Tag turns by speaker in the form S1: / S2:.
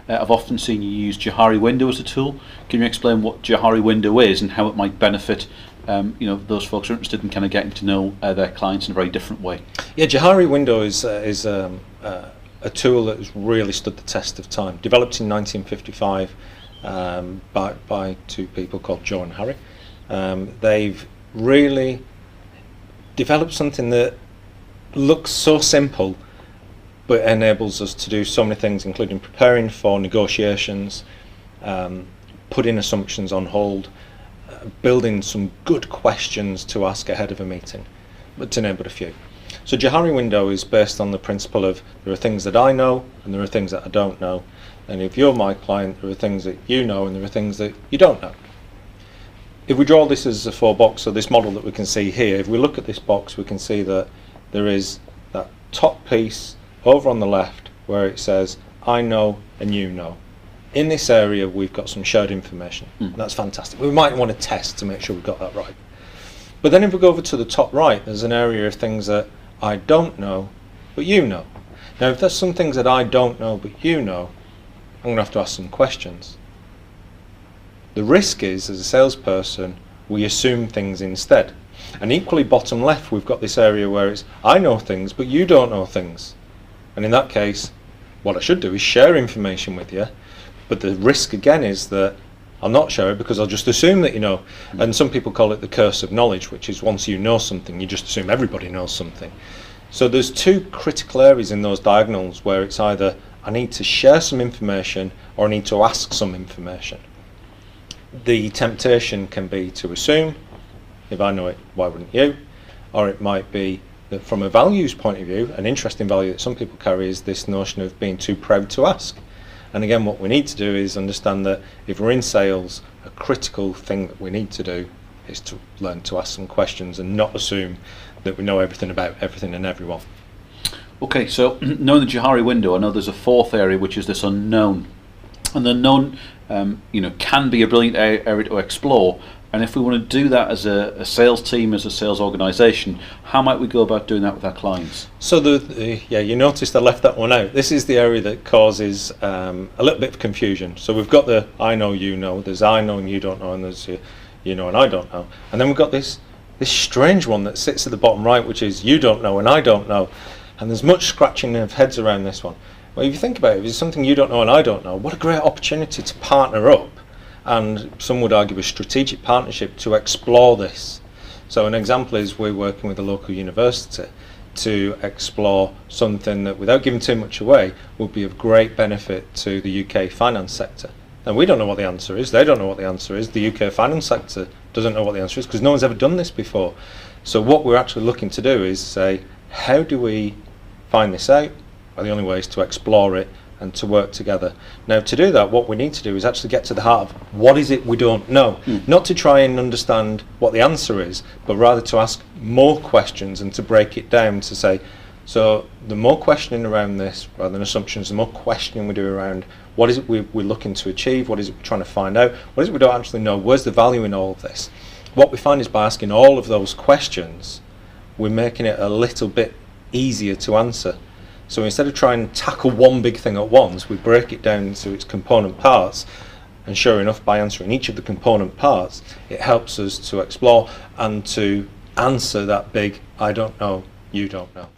S1: I've often seen you use Johari window as a tool. Can you explain what Johari window is and how it might benefit those folks who are interested in kind of getting to know their clients in a very different way?
S2: Yeah, Johari window is a tool that has really stood the test of time. Developed in 1955 by two people called Johari. They've really developed something that looks so simple but enables us to do so many things, including preparing for negotiations, putting assumptions on hold, building some good questions to ask ahead of a meeting, but to name but a few. So Johari window is based on the principle of there are things that I know and there are things that I don't know, and if you're my client, there are things that you know and there are things that you don't know. If we draw this as a 4-box, so this model that we can see here, if we look at this box, we can see that there is that top piece over on the left where it says I know and you know. In this area we've got some shared information. That's fantastic. We might want to test to make sure we've got that right. But then if we go over to the top right, there's an area of things that I don't know but you know. Now if there's some things that I don't know but you know, I'm going to have to ask some questions. The risk is, as a salesperson, we assume things instead. And equally bottom left we've got this area where it's I know things but you don't know things. And in that case, what I should do is share information with you, but the risk again is that I'll not share it because I'll just assume that you know. And some people call it the curse of knowledge, which is once you know something, you just assume everybody knows something. So there's two critical areas in those diagonals where it's either I need to share some information or I need to ask some information. The temptation can be to assume, if I know it, why wouldn't you? Or it might be that from a values point of view, an interesting value that some people carry is this notion of being too proud to ask. And again, what we need to do is understand that if we're in sales, a critical thing that we need to do is to learn to ask some questions and not assume that we know everything about everything and everyone.
S1: Okay, so knowing the Johari window, I know there's a fourth area which is this unknown. And the unknown can be a brilliant area to explore. And if we want to do that as a sales team, as a sales organisation, how might we go about doing that with our clients?
S2: So you noticed I left that one out. This is the area that causes a little bit of confusion. So we've got the I know, you know, there's I know and you don't know, and there's you know and I don't know. And then we've got this strange one that sits at the bottom right, which is you don't know and I don't know. And there's much scratching of heads around this one. Well, if you think about it, if it's something you don't know and I don't know, what a great opportunity to partner up. And some would argue a strategic partnership to explore this. So an example is we're working with a local university to explore something that, without giving too much away, would be of great benefit to the UK finance sector. And we don't know what the answer is, they don't know what the answer is, the UK finance sector doesn't know what the answer is because no one's ever done this before. So what we're actually looking to do is say, how do we find this out? Well, the only way is to explore it and to work together. Now, to do that, what we need to do is actually get to the heart of what is it we don't know. Not to try and understand what the answer is, but rather to ask more questions and to break it down to say, so the more questioning around this, rather than assumptions, the more questioning we do around what is it we're looking to achieve, what is it we're trying to find out, what is it we don't actually know, where's the value in all of this? What we find is by asking all of those questions, we're making it a little bit easier to answer. So instead of trying to tackle one big thing at once, we break it down into its component parts, and sure enough, by answering each of the component parts, it helps us to explore and to answer that big I don't know, you don't know.